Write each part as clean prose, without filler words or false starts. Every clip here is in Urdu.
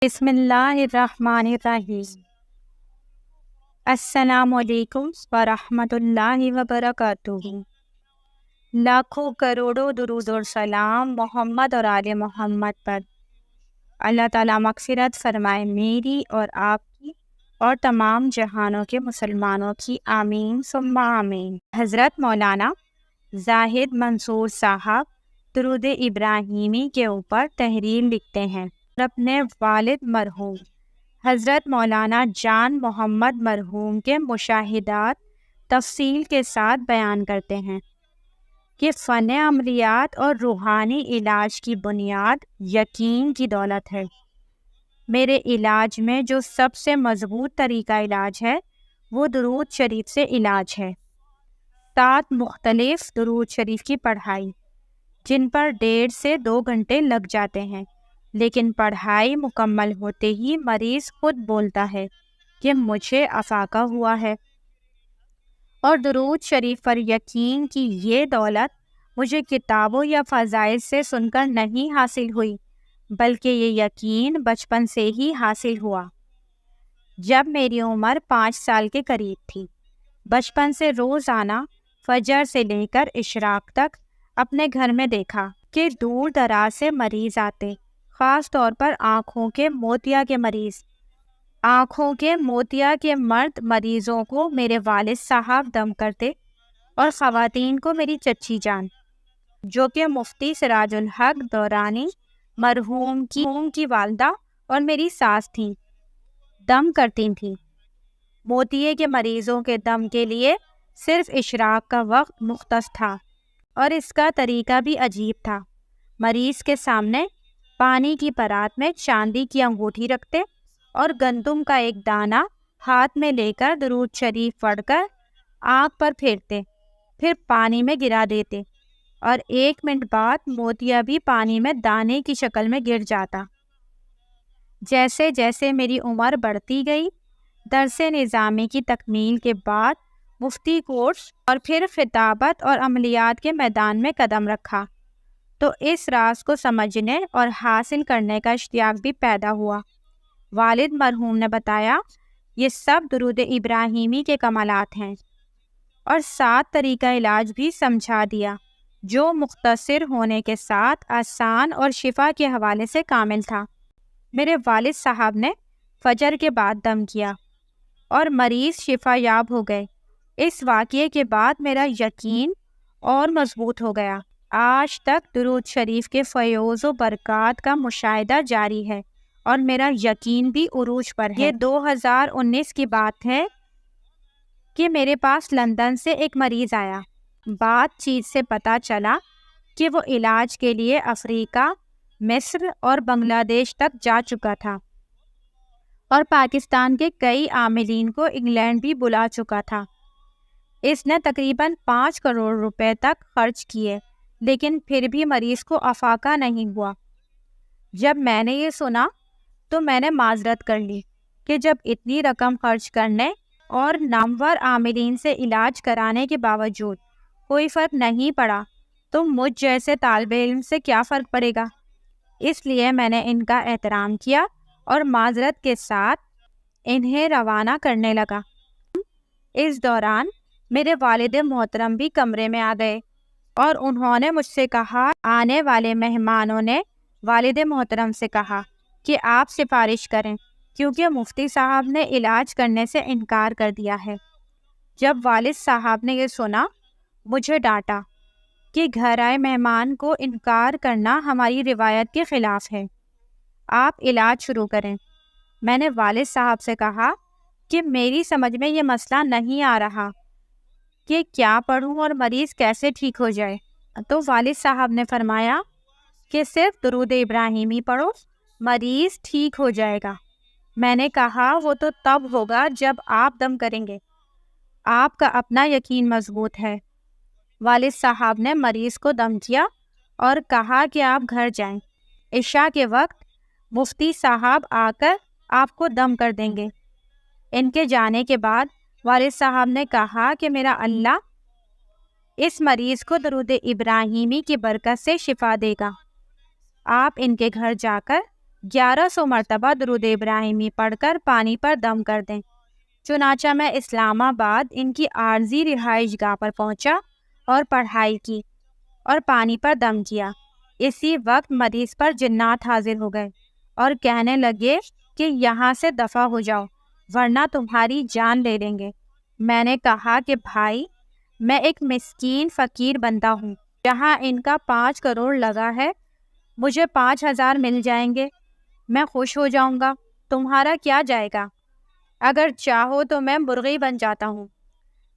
بسم اللہ الرحمن الرحیم۔ السلام علیکم ورحمۃ اللہ وبرکاتہ۔ لاکھوں کروڑوں درود اور سلام محمد اور آل محمد پر۔ اللہ تعالیٰ مغفرت فرمائے میری اور آپ کی اور تمام جہانوں کے مسلمانوں کی، آمین ثم آمین۔ حضرت مولانا زاہد منصور صاحب درود ابراہیمی کے اوپر تحریر لکھتے ہیں اور اپنے والد مرحوم حضرت مولانا جان محمد مرحوم کے مشاہدات تفصیل کے ساتھ بیان کرتے ہیں کہ فن عملیات اور روحانی علاج کی بنیاد یقین کی دولت ہے۔ میرے علاج میں جو سب سے مضبوط طریقہ علاج ہے وہ درود شریف سے علاج ہے۔ 7 مختلف درود شریف کی پڑھائی، جن پر 1.5 سے 2 گھنٹے لگ جاتے ہیں، لیکن پڑھائی مکمل ہوتے ہی مریض خود بولتا ہے کہ مجھے افاقہ ہوا ہے۔ اور درود شریف پر یقین کی یہ دولت مجھے کتابوں یا فضائل سے سن کر نہیں حاصل ہوئی، بلکہ یہ یقین بچپن سے ہی حاصل ہوا۔ جب میری عمر 5 سال کے قریب تھی، بچپن سے روزانہ فجر سے لے کر اشراق تک اپنے گھر میں دیکھا کہ دور دراز سے مریض آتے، خاص طور پر آنکھوں کے موتیا کے مریض۔ آنکھوں کے موتیا کے مرد مریضوں کو میرے والد صاحب دم کرتے اور خواتین کو میری چچی جان، جو کہ مفتی سراج الحق دورانی مرحوم کی والدہ اور میری ساس تھیں، دم کرتی تھیں۔ موتیے کے مریضوں کے دم کے لیے صرف اشراق کا وقت مختص تھا، اور اس کا طریقہ بھی عجیب تھا۔ مریض کے سامنے پانی کی پرات میں چاندی کی انگوٹھی رکھتے اور گندم کا ایک دانہ ہاتھ میں لے کر درود شریف پڑھ کر آنکھ پر پھیرتے، پھر پانی میں گرا دیتے، اور 1 منٹ بعد موتیا بھی پانی میں دانے کی شکل میں گر جاتا۔ جیسے جیسے میری عمر بڑھتی گئی، درس نظامی کی تکمیل کے بعد مفتی کورس اور پھر خطابت اور عملیات کے میدان میں قدم رکھا، تو اس راز کو سمجھنے اور حاصل کرنے کا اشتیاق بھی پیدا ہوا۔ والد مرحوم نے بتایا یہ سب درود ابراہیمی کے کمالات ہیں، اور 7 طریقہ علاج بھی سمجھا دیا، جو مختصر ہونے کے ساتھ آسان اور شفا کے حوالے سے کامل تھا۔ میرے والد صاحب نے فجر کے بعد دم کیا اور مریض شفا یاب ہو گئے۔ اس واقعے کے بعد میرا یقین اور مضبوط ہو گیا۔ آج تک درود شریف کے فیوز و برکات کا مشاہدہ جاری ہے، اور میرا یقین بھی عروج پر ہے۔ یہ 2019 کی بات ہے کہ میرے پاس لندن سے ایک مریض آیا۔ بات چیت سے پتہ چلا کہ وہ علاج کے لیے افریقہ، مصر اور بنگلہ دیش تک جا چکا تھا، اور پاکستان کے کئی عاملین کو انگلینڈ بھی بلا چکا تھا۔ اس نے تقریباً 5 کروڑ روپے تک خرچ کیے، لیکن پھر بھی مریض کو افاقہ نہیں ہوا۔ جب میں نے یہ سنا تو میں نے معذرت کر لی کہ جب اتنی رقم خرچ کرنے اور نامور عاملین سے علاج کرانے کے باوجود کوئی فرق نہیں پڑا، تو مجھ جیسے طالب علم سے کیا فرق پڑے گا۔ اس لیے میں نے ان کا احترام کیا اور معذرت کے ساتھ انہیں روانہ کرنے لگا۔ اس دوران میرے والد محترم بھی کمرے میں آ گئے، اور انہوں نے مجھ سے کہا، آنے والے مہمانوں نے والد محترم سے کہا کہ آپ سفارش کریں، کیونکہ مفتی صاحب نے علاج کرنے سے انکار کر دیا ہے۔ جب والد صاحب نے یہ سنا، مجھے ڈانٹا کہ گھر آئے مہمان کو انکار کرنا ہماری روایت کے خلاف ہے، آپ علاج شروع کریں۔ میں نے والد صاحب سے کہا کہ میری سمجھ میں یہ مسئلہ نہیں آ رہا کہ کیا پڑھوں اور مریض کیسے ٹھیک ہو جائے۔ تو والد صاحب نے فرمایا کہ صرف درود ابراہیمی پڑھو، مریض ٹھیک ہو جائے گا۔ میں نے کہا وہ تو تب ہوگا جب آپ دم کریں گے، آپ کا اپنا یقین مضبوط ہے۔ والد صاحب نے مریض کو دم کیا اور کہا کہ آپ گھر جائیں، عشاء کے وقت مفتی صاحب آ کر آپ کو دم کر دیں گے۔ ان کے جانے کے بعد والد صاحب نے کہا کہ میرا اللہ اس مریض کو درود ابراہیمی کی برکت سے شفا دے گا۔ آپ ان کے گھر جا کر 1100 مرتبہ درود ابراہیمی پڑھ کر پانی پر دم کر دیں۔ چنانچہ میں اسلام آباد ان کی عارضی رہائش گاہ پر پہنچا اور پڑھائی کی اور پانی پر دم کیا۔ اسی وقت مریض پر جنات حاضر ہو گئے اور کہنے لگے کہ یہاں سے دفع ہو جاؤ ورنہ تمہاری جان لے لیں گے۔ میں نے کہا کہ بھائی، میں ایک مسکین فقیر بندہ ہوں، جہاں ان کا 5 کروڑ لگا ہے، مجھے 5000 مل جائیں گے، میں خوش ہو جاؤں گا، تمہارا کیا جائے گا؟ اگر چاہو تو میں مرغی بن جاتا ہوں،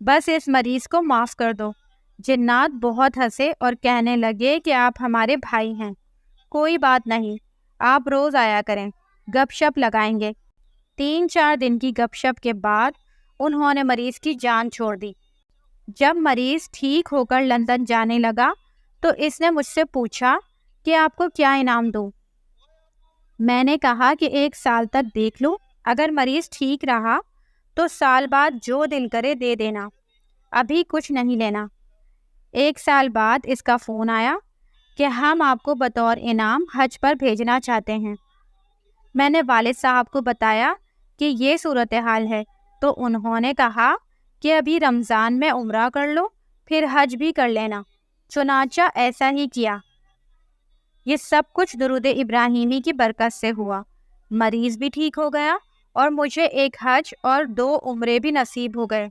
بس اس مریض کو معاف کر دو۔ جنات بہت ہنسے اور کہنے لگے کہ آپ ہمارے بھائی ہیں، کوئی بات نہیں، آپ روز آیا کریں، گپ شپ لگائیں گے۔ 3-4 دن کی گپ شپ کے بعد انہوں نے مریض کی جان چھوڑ دی۔ جب مریض ٹھیک ہو کر لندن جانے لگا تو اس نے مجھ سے پوچھا کہ آپ کو کیا انعام دوں؟ میں نے کہا کہ 1 سال تک دیکھ لوں، اگر مریض ٹھیک رہا تو سال بعد جو دل کرے دے دینا، ابھی کچھ نہیں لینا۔ 1 سال بعد اس کا فون آیا کہ ہم آپ کو بطور انعام حج پر بھیجنا چاہتے ہیں۔ میں نے والد صاحب کو بتایا کہ یہ صورتحال ہے تو انہوں نے کہا کہ ابھی رمضان میں عمرہ کر لو، پھر حج بھی کر لینا۔ چنانچہ ایسا ہی کیا۔ یہ سب کچھ درود ابراہیمی کی برکت سے ہوا۔ مریض بھی ٹھیک ہو گیا اور مجھے 1 حج اور 2 عمرے بھی نصیب ہو گئے۔